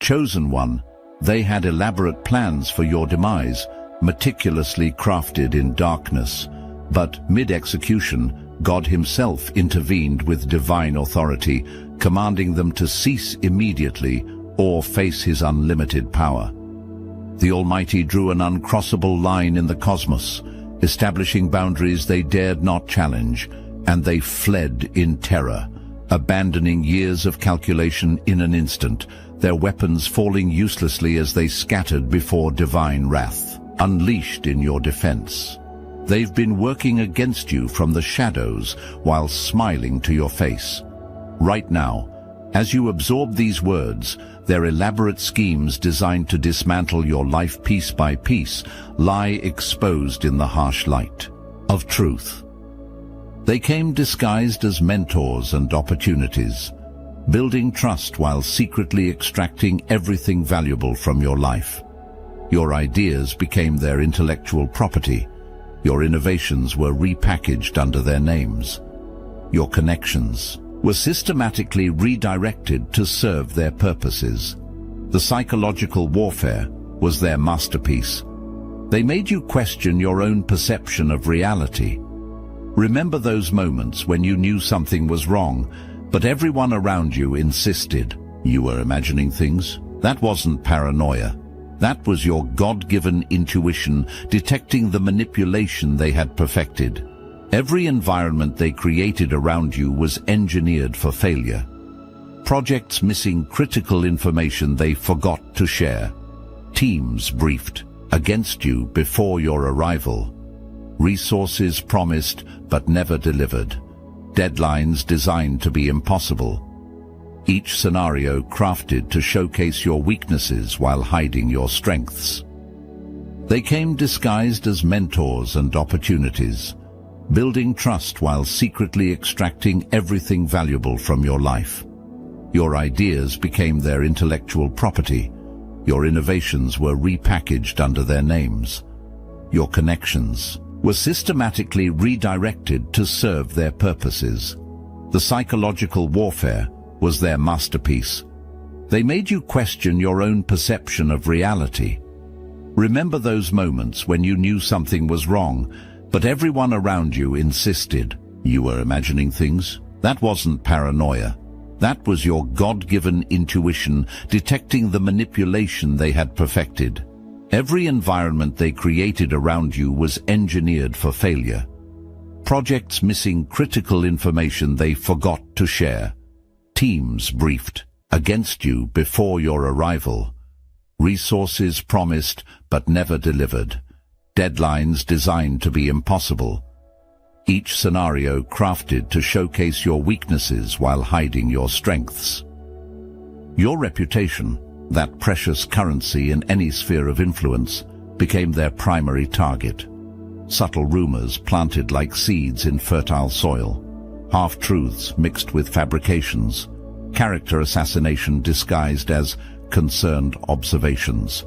Chosen one, they had elaborate plans for your demise, meticulously crafted in darkness. But mid-execution, God himself intervened with divine authority, commanding them to cease immediately or face his unlimited power. The Almighty drew an uncrossable line in the cosmos, establishing boundaries they dared not challenge, and they fled in terror, abandoning years of calculation in an instant, their weapons falling uselessly as they scattered before divine wrath, unleashed in your defense. They've been working against you from the shadows while smiling to your face. Right now, as you absorb these words, their elaborate schemes designed to dismantle your life piece by piece lie exposed in the harsh light of truth. They came disguised as mentors and opportunities, building trust while secretly extracting everything valuable from your life. Your ideas became their intellectual property. Your innovations were repackaged under their names. Your connections were systematically redirected to serve their purposes. The psychological warfare was their masterpiece. They made you question your own perception of reality. Remember those moments when you knew something was wrong, but everyone around you insisted you were imagining things? That wasn't paranoia. That was your God-given intuition detecting the manipulation they had perfected. Every environment they created around you was engineered for failure. Projects missing critical information they forgot to share. Teams briefed against you before your arrival. Resources promised but never delivered. Deadlines designed to be impossible. Each scenario crafted to showcase your weaknesses while hiding your strengths. They came disguised as mentors and opportunities, building trust while secretly extracting everything valuable from your life. Your ideas became their intellectual property. Your innovations were repackaged under their names. Your connections were systematically redirected to serve their purposes. The psychological warfare was their masterpiece. They made you question your own perception of reality. Remember those moments when you knew something was wrong, but everyone around you insisted you were imagining things? That wasn't paranoia. That was your God-given intuition detecting the manipulation they had perfected. Every environment they created around you was engineered for failure. Projects missing critical information they forgot to share. Teams briefed against you before your arrival. Resources promised but never delivered. Deadlines designed to be impossible. Each scenario crafted to showcase your weaknesses while hiding your strengths. Your reputation, that precious currency in any sphere of influence, became their primary target. Subtle rumors planted like seeds in fertile soil. Half-truths mixed with fabrications. Character assassination disguised as concerned observations.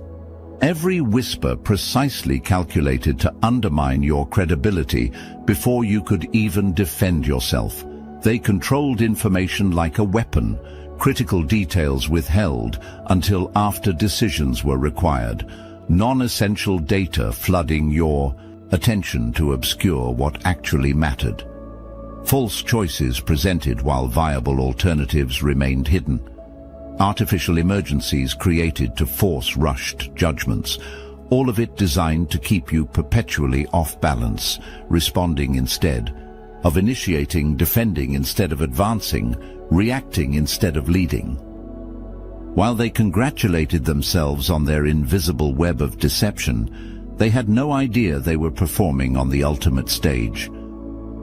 Every whisper precisely calculated to undermine your credibility before you could even defend yourself. They controlled information like a weapon, critical details withheld until after decisions were required, non-essential data flooding your attention to obscure what actually mattered. False choices presented while viable alternatives remained hidden. Artificial emergencies created to force rushed judgments, all of it designed to keep you perpetually off balance, responding instead of initiating, defending instead of advancing, reacting instead of leading. While they congratulated themselves on their invisible web of deception, they had no idea they were performing on the ultimate stage.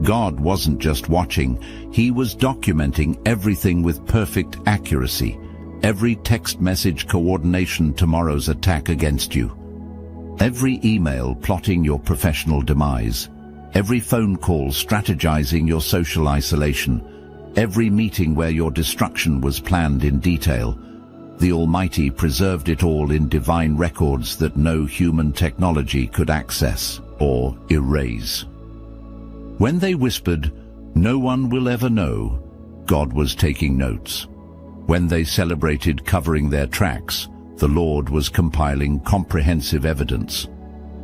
God wasn't just watching, he was documenting everything with perfect accuracy. Every text message coordination tomorrow's attack against you. Every email plotting your professional demise. Every phone call strategizing your social isolation. Every meeting where your destruction was planned in detail. The Almighty preserved it all in divine records that no human technology could access or erase. When they whispered, "No one will ever know," God was taking notes. When they celebrated covering their tracks, the Lord was compiling comprehensive evidence.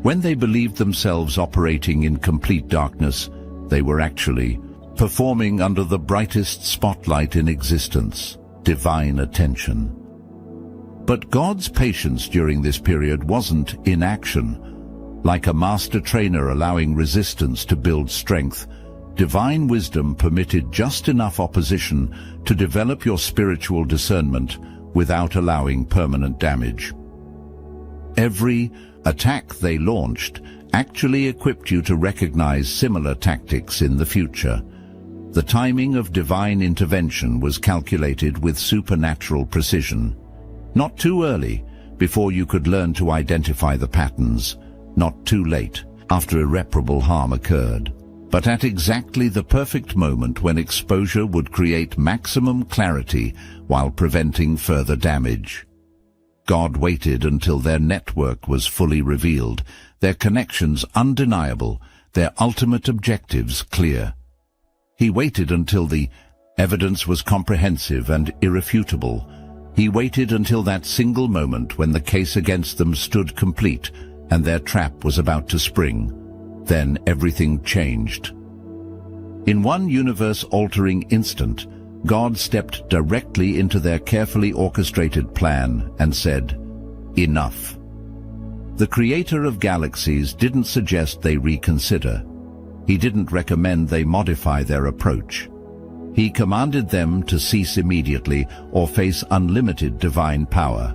When they believed themselves operating in complete darkness, they were actually performing under the brightest spotlight in existence, divine attention. But God's patience during this period wasn't inaction. Like a master trainer allowing resistance to build strength, divine wisdom permitted just enough opposition to develop your spiritual discernment without allowing permanent damage. Every attack they launched actually equipped you to recognize similar tactics in the future. The timing of divine intervention was calculated with supernatural precision. Not too early, before you could learn to identify the patterns. Not too late, after irreparable harm occurred. But at exactly the perfect moment when exposure would create maximum clarity while preventing further damage. God waited until their network was fully revealed, their connections undeniable, their ultimate objectives clear. He waited until the evidence was comprehensive and irrefutable. He waited until that single moment when the case against them stood complete and their trap was about to spring. Then everything changed. In one universe-altering instant, God stepped directly into their carefully orchestrated plan and said, "Enough." The creator of galaxies didn't suggest they reconsider. He didn't recommend they modify their approach. He commanded them to cease immediately or face unlimited divine power.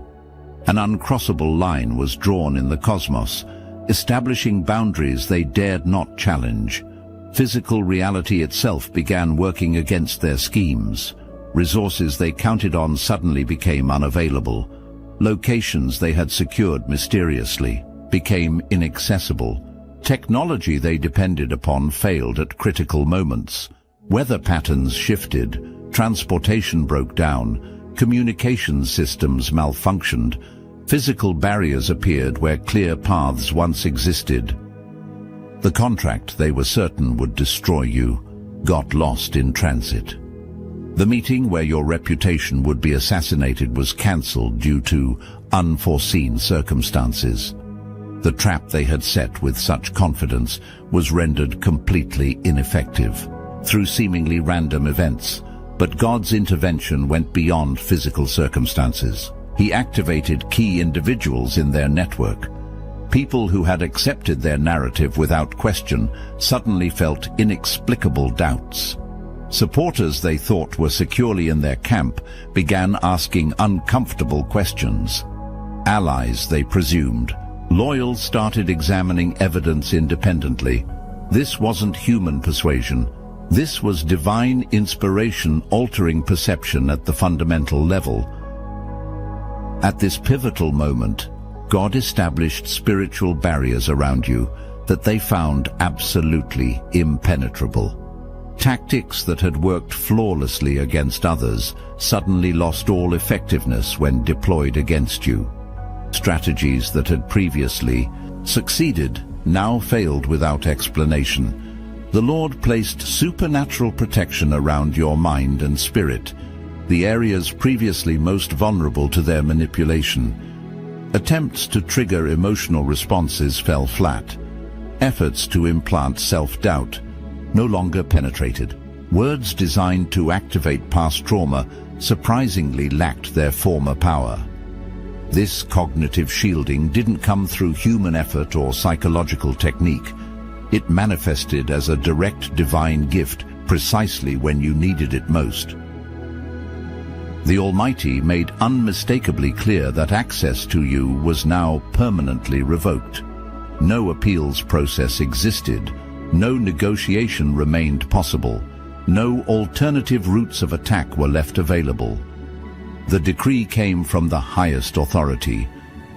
An uncrossable line was drawn in the cosmos, establishing boundaries they dared not challenge. Physical reality itself began working against their schemes. Resources they counted on suddenly became unavailable. Locations they had secured mysteriously became inaccessible. Technology they depended upon failed at critical moments. Weather patterns shifted, transportation broke down, communication systems malfunctioned, physical barriers appeared where clear paths once existed. The contract they were certain would destroy you got lost in transit. The meeting where your reputation would be assassinated was cancelled due to unforeseen circumstances. The trap they had set with such confidence was rendered completely ineffective through seemingly random events. But God's intervention went beyond physical circumstances. He activated key individuals in their network. People who had accepted their narrative without question suddenly felt inexplicable doubts. Supporters they thought were securely in their camp began asking uncomfortable questions. Allies they presumed loyal started examining evidence independently. This wasn't human persuasion. This was divine inspiration altering perception at the fundamental level. At this pivotal moment, God established spiritual barriers around you that they found absolutely impenetrable. Tactics that had worked flawlessly against others suddenly lost all effectiveness when deployed against you. Strategies that had previously succeeded now failed without explanation. The Lord placed supernatural protection around your mind and spirit, the areas previously most vulnerable to their manipulation. Attempts to trigger emotional responses fell flat. Efforts to implant self-doubt no longer penetrated. Words designed to activate past trauma surprisingly lacked their former power. This cognitive shielding didn't come through human effort or psychological technique. It manifested as a direct divine gift precisely when you needed it most. The Almighty made unmistakably clear that access to you was now permanently revoked. No appeals process existed. No negotiation remained possible. No alternative routes of attack were left available. The decree came from the highest authority.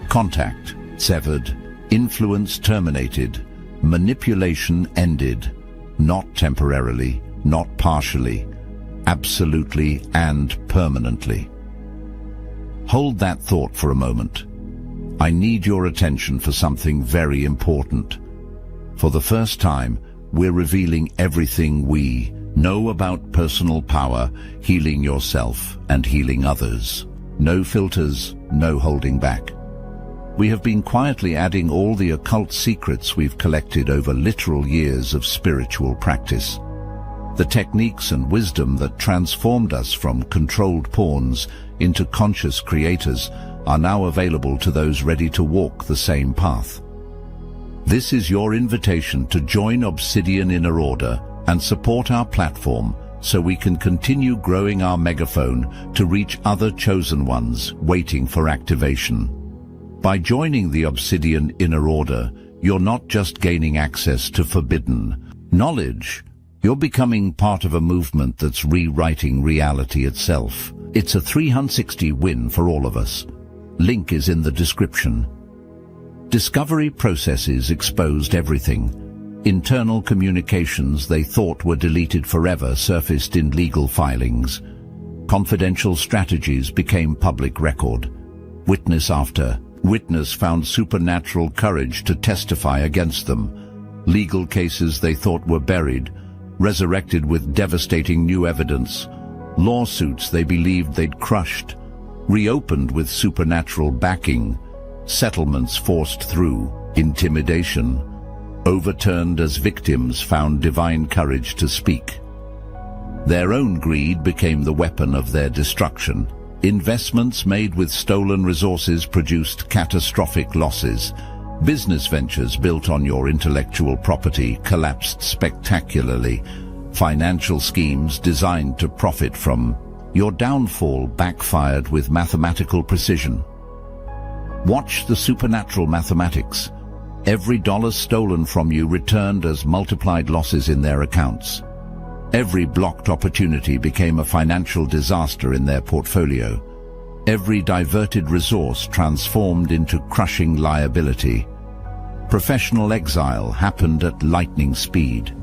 Contact severed, influence terminated, manipulation ended, not temporarily, not partially, absolutely and permanently. Hold that thought for a moment. I need your attention for something very important. For the first time, we're revealing everything we, Know about personal power, healing yourself and healing others. No filters, no holding back. We have been quietly adding all the occult secrets we've collected over literal years of spiritual practice. The techniques and wisdom that transformed us from controlled pawns into conscious creators are now available to those ready to walk the same path. This is your invitation to join Obsidian Inner Order and support our platform so we can continue growing our megaphone to reach other chosen ones waiting for activation. By joining the Obsidian Inner Order, you're not just gaining access to forbidden knowledge, you're becoming part of a movement that's rewriting reality itself. It's a 360 win for all of us. Link is in the description. Discovery processes exposed everything. Internal communications they thought were deleted forever surfaced in legal filings. Confidential strategies became public record. Witness after witness found supernatural courage to testify against them. Legal cases they thought were buried, resurrected with devastating new evidence. Lawsuits they believed they'd crushed, reopened with supernatural backing. Settlements forced through intimidation, overturned as victims found divine courage to speak. Their own greed became the weapon of their destruction. Investments made with stolen resources produced catastrophic losses. Business ventures built on your intellectual property collapsed spectacularly. Financial schemes designed to profit from your downfall backfired with mathematical precision. Watch the supernatural mathematics. Every dollar stolen from you returned as multiplied losses in their accounts. Every blocked opportunity became a financial disaster in their portfolio. Every diverted resource transformed into crushing liability. Professional exile happened at lightning speed.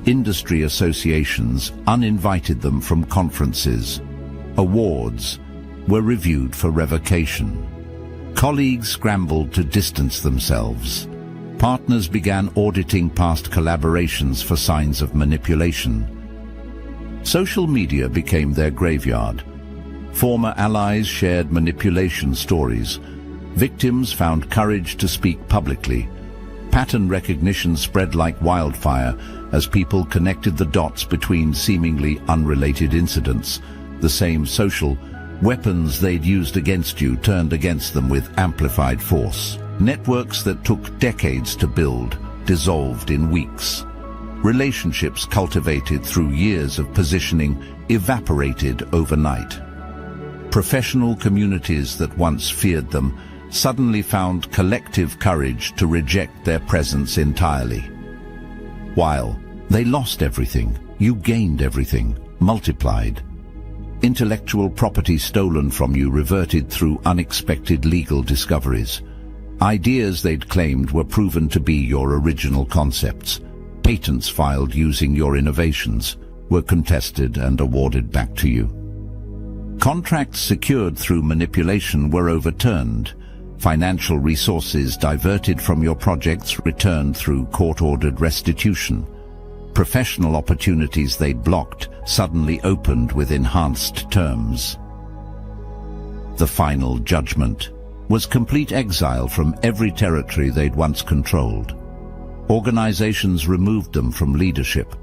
Industry associations uninvited them from conferences. Awards were reviewed for revocation. Colleagues scrambled to distance themselves. Partners began auditing past collaborations for signs of manipulation. Social media became their graveyard. Former allies shared manipulation stories. Victims found courage to speak publicly. Pattern recognition spread like wildfire as people connected the dots between seemingly unrelated incidents. The same social weapons they'd used against you turned against them with amplified force. Networks that took decades to build dissolved in weeks. Relationships cultivated through years of positioning evaporated overnight. Professional communities that once feared them suddenly found collective courage to reject their presence entirely. While they lost everything, you gained everything, multiplied. Intellectual property stolen from you reverted through unexpected legal discoveries. Ideas they'd claimed were proven to be your original concepts. Patents filed using your innovations were contested and awarded back to you. Contracts secured through manipulation were overturned. Financial resources diverted from your projects returned through court-ordered restitution. Professional opportunities they'd blocked suddenly opened with enhanced terms. The final judgment was complete exile from every territory they'd once controlled. Organizations removed them from leadership.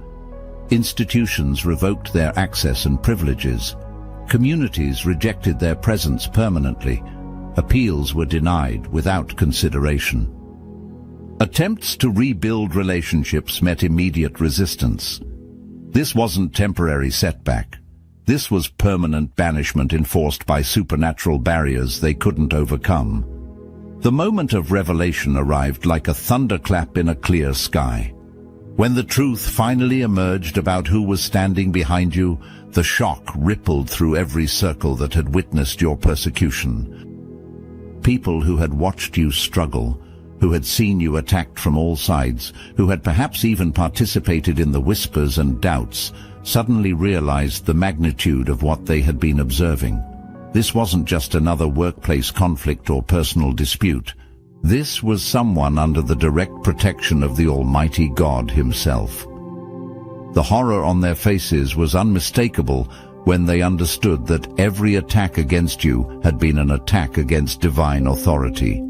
Institutions revoked their access and privileges. Communities rejected their presence permanently. Appeals were denied without consideration. Attempts to rebuild relationships met immediate resistance. This wasn't temporary setback. This was permanent banishment enforced by supernatural barriers they couldn't overcome. The moment of revelation arrived like a thunderclap in a clear sky. When the truth finally emerged about who was standing behind you, the shock rippled through every circle that had witnessed your persecution. People who had watched you struggle, who had seen you attacked from all sides, who had perhaps even participated in the whispers and doubts, suddenly realized the magnitude of what they had been observing. This wasn't just another workplace conflict or personal dispute. This was someone under the direct protection of the Almighty God himself. The horror on their faces was unmistakable when they understood that every attack against you had been an attack against divine authority.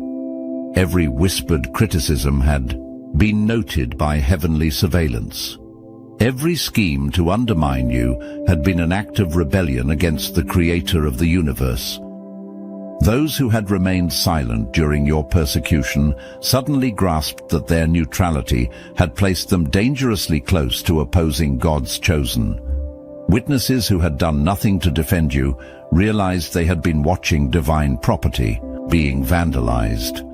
Every whispered criticism had been noted by heavenly surveillance. Every scheme to undermine you had been an act of rebellion against the Creator of the universe. Those who had remained silent during your persecution suddenly grasped that their neutrality had placed them dangerously close to opposing God's chosen. Witnesses who had done nothing to defend you realized they had been watching divine property being vandalized.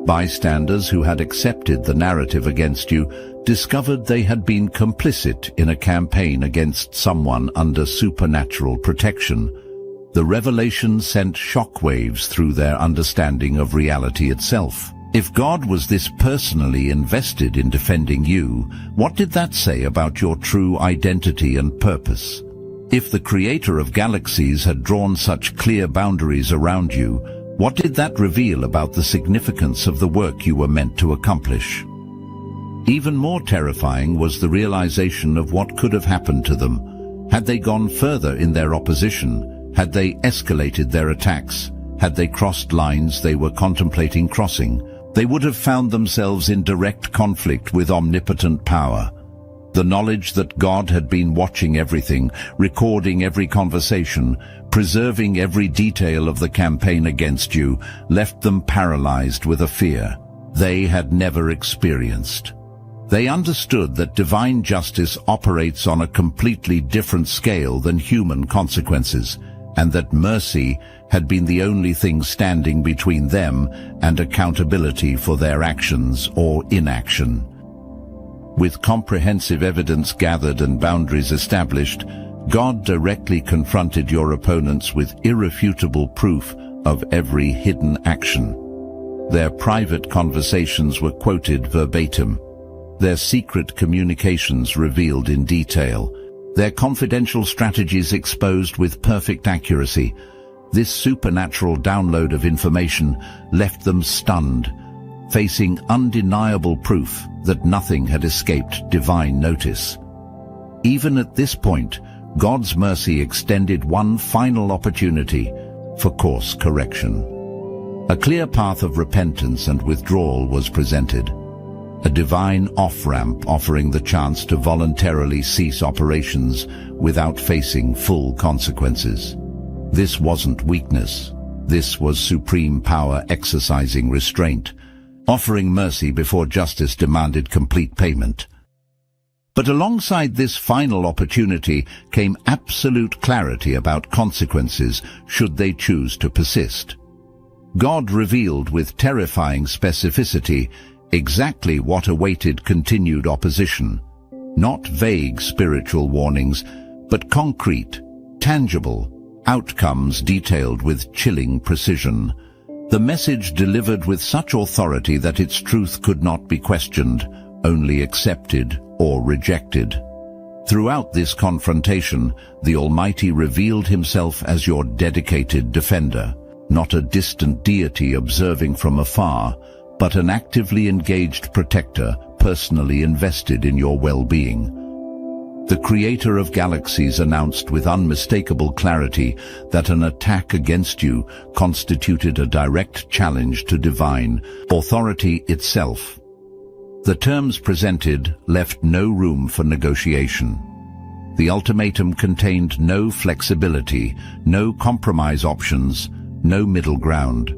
Bystanders who had accepted the narrative against you discovered they had been complicit in a campaign against someone under supernatural protection. The revelation sent shockwaves through their understanding of reality itself. If God was this personally invested in defending you, what did that say about your true identity and purpose? If the Creator of galaxies had drawn such clear boundaries around you, what did that reveal about the significance of the work you were meant to accomplish? Even more terrifying was the realization of what could have happened to them. Had they gone further in their opposition? Had they escalated their attacks? Had they crossed lines they were contemplating crossing? They would have found themselves in direct conflict with omnipotent power. The knowledge that God had been watching everything, recording every conversation, preserving every detail of the campaign against you, left them paralyzed with a fear they had never experienced. They understood that divine justice operates on a completely different scale than human consequences, and that mercy had been the only thing standing between them and accountability for their actions or inaction. With comprehensive evidence gathered and boundaries established, God directly confronted your opponents with irrefutable proof of every hidden action. Their private conversations were quoted verbatim, their secret communications revealed in detail, their confidential strategies exposed with perfect accuracy. This supernatural download of information left them stunned, facing undeniable proof that nothing had escaped divine notice. Even at this point, God's mercy extended one final opportunity for course correction. A clear path of repentance and withdrawal was presented, a divine off-ramp offering the chance to voluntarily cease operations without facing full consequences. This wasn't weakness. This was supreme power exercising restraint, offering mercy before justice demanded complete payment. But alongside this final opportunity came absolute clarity about consequences should they choose to persist. God revealed with terrifying specificity exactly what awaited continued opposition. Not vague spiritual warnings, but concrete, tangible outcomes detailed with chilling precision. The message delivered with such authority that its truth could not be questioned, only accepted or rejected. Throughout this confrontation, the Almighty revealed himself as your dedicated defender, not a distant deity observing from afar, but an actively engaged protector personally invested in your well-being. The Creator of galaxies announced with unmistakable clarity that an attack against you constituted a direct challenge to divine authority itself. The terms presented left no room for negotiation. The ultimatum contained no flexibility, no compromise options, no middle ground.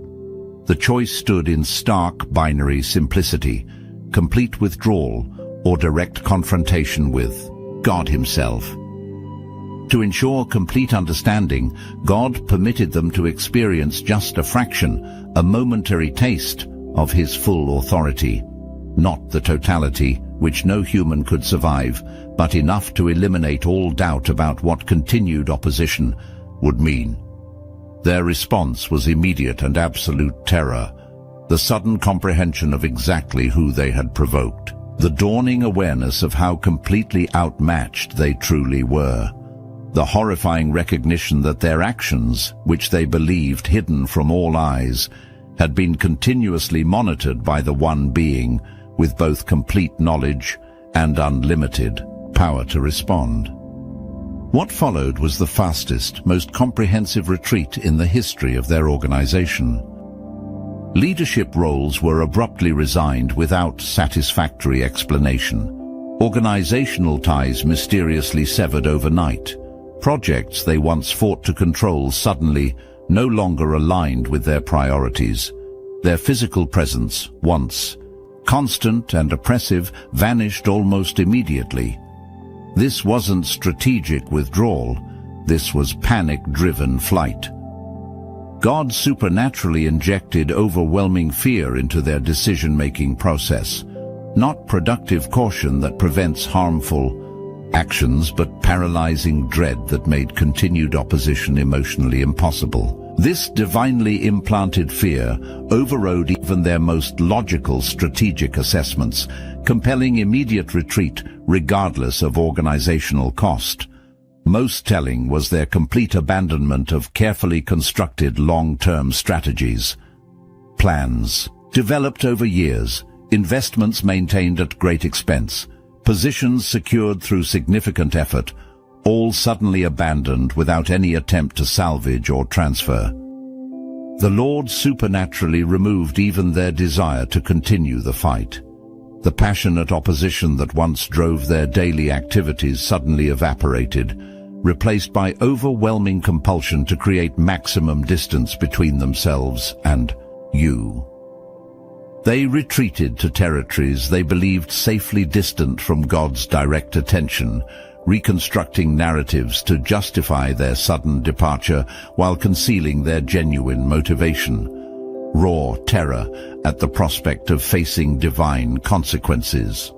The choice stood in stark binary simplicity, complete withdrawal or direct confrontation with God himself. To ensure complete understanding, God permitted them to experience just a fraction, a momentary taste of his full authority. Not the totality, which no human could survive, but enough to eliminate all doubt about what continued opposition would mean. Their response was immediate and absolute terror, the sudden comprehension of exactly who they had provoked, the dawning awareness of how completely outmatched they truly were, the horrifying recognition that their actions, which they believed hidden from all eyes, had been continuously monitored by the one being with both complete knowledge and unlimited power to respond. What followed was the fastest, most comprehensive retreat in the history of their organization. Leadership roles were abruptly resigned without satisfactory explanation. Organizational ties mysteriously severed overnight. Projects they once fought to control suddenly no longer aligned with their priorities. Their physical presence, once constant and oppressive, vanished almost immediately. This wasn't strategic withdrawal. This was panic-driven flight. God supernaturally injected overwhelming fear into their decision-making process. Not productive caution that prevents harmful actions, but paralyzing dread that made continued opposition emotionally impossible. This divinely implanted fear overrode even their most logical strategic assessments, compelling immediate retreat regardless of organizational cost. Most telling was their complete abandonment of carefully constructed long-term strategies. Plans, developed over years, investments maintained at great expense, positions secured through significant effort, all suddenly abandoned without any attempt to salvage or transfer. The Lord supernaturally removed even their desire to continue the fight. The passionate opposition that once drove their daily activities suddenly evaporated, replaced by overwhelming compulsion to create maximum distance between themselves and you. They retreated to territories they believed safely distant from God's direct attention, reconstructing narratives to justify their sudden departure while concealing their genuine motivation. Raw terror at the prospect of facing divine consequences.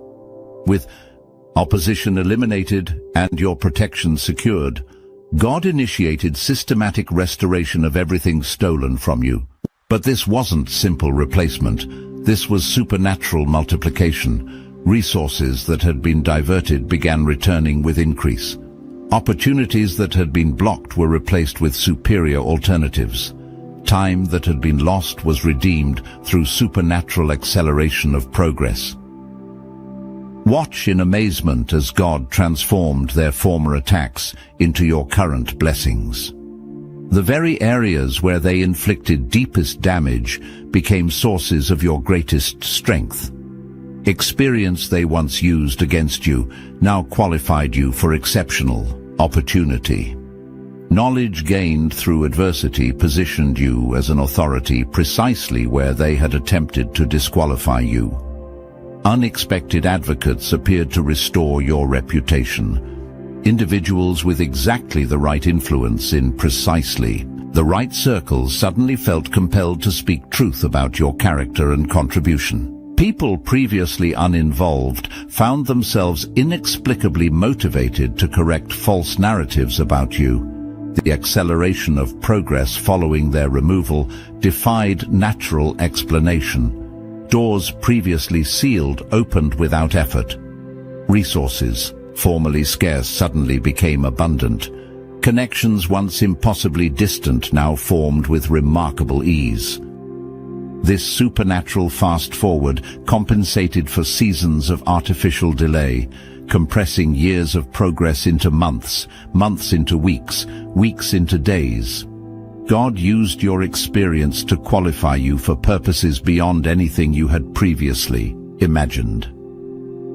With opposition eliminated and your protection secured, God initiated systematic restoration of everything stolen from you. But this wasn't simple replacement. This was supernatural multiplication. Resources that had been diverted began returning with increase. Opportunities that had been blocked were replaced with superior alternatives. Time that had been lost was redeemed through supernatural acceleration of progress. Watch in amazement as God transformed their former attacks into your current blessings. The very areas where they inflicted deepest damage became sources of your greatest strength. Experience they once used against you now qualified you for exceptional opportunity. Knowledge gained through adversity positioned you as an authority precisely where they had attempted to disqualify you. Unexpected advocates appeared to restore your reputation. Individuals with exactly the right influence in precisely the right circles suddenly felt compelled to speak truth about your character and contribution. People previously uninvolved found themselves inexplicably motivated to correct false narratives about you. The acceleration of progress following their removal defied natural explanation. Doors previously sealed opened without effort. Resources, formerly scarce, suddenly became abundant. Connections once impossibly distant now formed with remarkable ease. This supernatural fast-forward compensated for seasons of artificial delay, compressing years of progress into months, months into weeks, weeks into days. God used your experience to qualify you for purposes beyond anything you had previously imagined.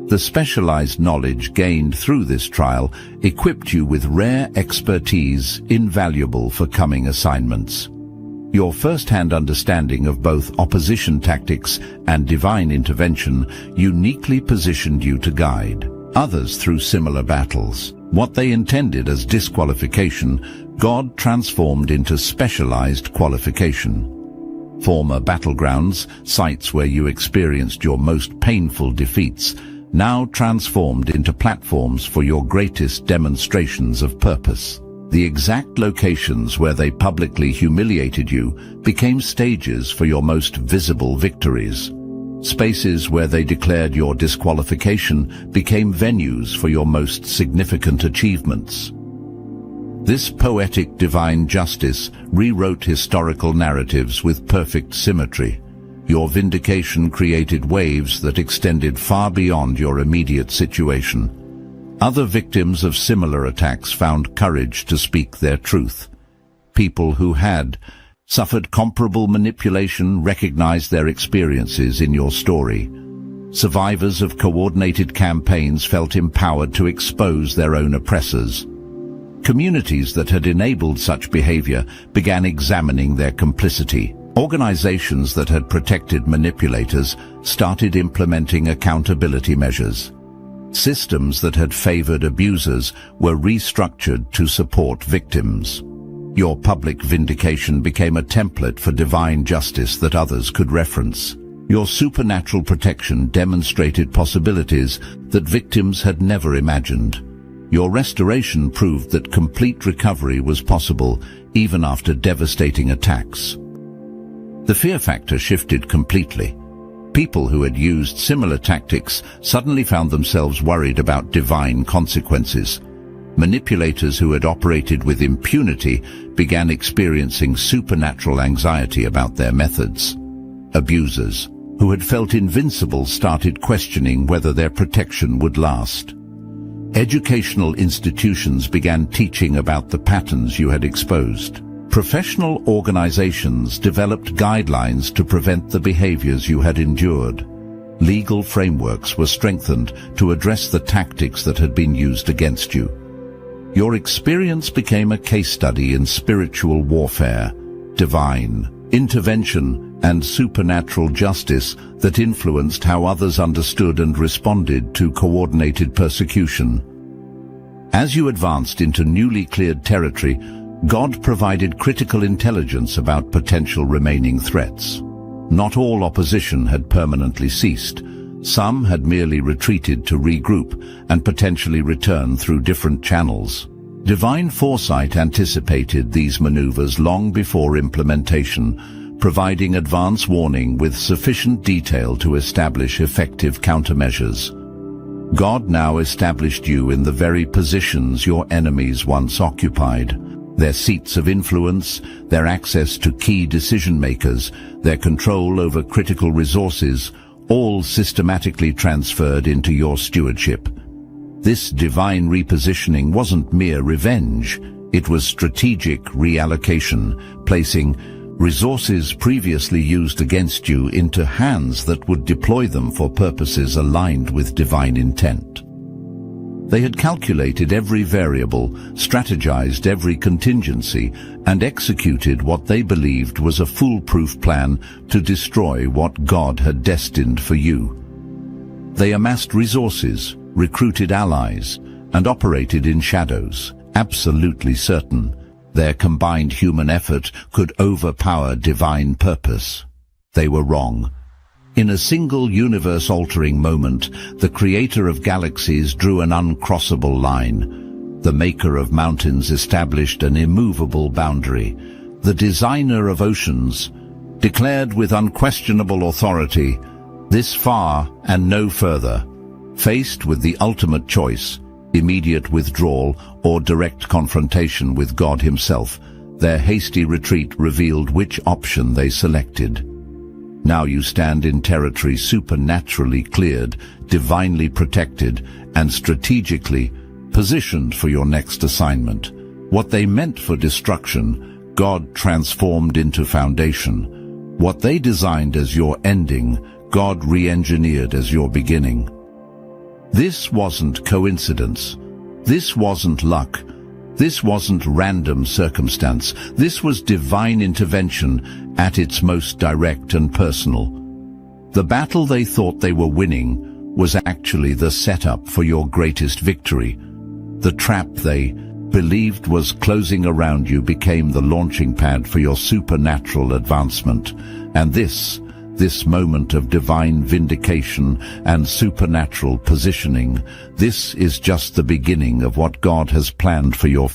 The specialized knowledge gained through this trial equipped you with rare expertise invaluable for coming assignments. Your first-hand understanding of both opposition tactics and divine intervention uniquely positioned you to guide others through similar battles. What they intended as disqualification, God transformed into specialized qualification. Former battlegrounds, sites where you experienced your most painful defeats, now transformed into platforms for your greatest demonstrations of purpose. The exact locations where they publicly humiliated you became stages for your most visible victories. Spaces where they declared your disqualification became venues for your most significant achievements. This poetic divine justice rewrote historical narratives with perfect symmetry. Your vindication created waves that extended far beyond your immediate situation. Other victims of similar attacks found courage to speak their truth. People who had suffered comparable manipulation recognized their experiences in your story. Survivors of coordinated campaigns felt empowered to expose their own oppressors. Communities that had enabled such behavior began examining their complicity. Organizations that had protected manipulators started implementing accountability measures. Systems that had favored abusers were restructured to support victims. Your public vindication became a template for divine justice that others could reference. Your supernatural protection demonstrated possibilities that victims had never imagined. Your restoration proved that complete recovery was possible even after devastating attacks. The fear factor shifted completely. People who had used similar tactics suddenly found themselves worried about divine consequences. Manipulators who had operated with impunity began experiencing supernatural anxiety about their methods. Abusers who had felt invincible started questioning whether their protection would last. Educational institutions began teaching about the patterns you had exposed. Professional organizations developed guidelines to prevent the behaviors you had endured. Legal frameworks were strengthened to address the tactics that had been used against you. Your experience became a case study in spiritual warfare, divine intervention, and supernatural justice that influenced how others understood and responded to coordinated persecution. As you advanced into newly cleared territory, God provided critical intelligence about potential remaining threats. Not all opposition had permanently ceased. Some had merely retreated to regroup and potentially return through different channels. Divine foresight anticipated these maneuvers long before implementation, providing advance warning with sufficient detail to establish effective countermeasures. God now established you in the very positions your enemies once occupied. Their seats of influence, their access to key decision-makers, their control over critical resources, all systematically transferred into your stewardship. This divine repositioning wasn't mere revenge, it was strategic reallocation, placing resources previously used against you into hands that would deploy them for purposes aligned with divine intent. They had calculated every variable, strategized every contingency, and executed what they believed was a foolproof plan to destroy what God had destined for you. They amassed resources, recruited allies, and operated in shadows, absolutely certain their combined human effort could overpower divine purpose. They were wrong. In a single universe-altering moment, the creator of galaxies drew an uncrossable line. The maker of mountains established an immovable boundary. The designer of oceans declared with unquestionable authority, "This far and no further." Faced with the ultimate choice, immediate withdrawal or direct confrontation with God himself, their hasty retreat revealed which option they selected. Now you stand in territory supernaturally cleared, divinely protected, and strategically positioned for your next assignment. What they meant for destruction, God transformed into foundation. What they designed as your ending, God re-engineered as your beginning. This wasn't coincidence. This wasn't luck. This wasn't random circumstance. This was divine intervention at its most direct and personal. The battle they thought they were winning was actually the setup for your greatest victory. The trap they believed was closing around you became the launching pad for your supernatural advancement. And this moment of divine vindication and supernatural positioning, this is just the beginning of what God has planned for your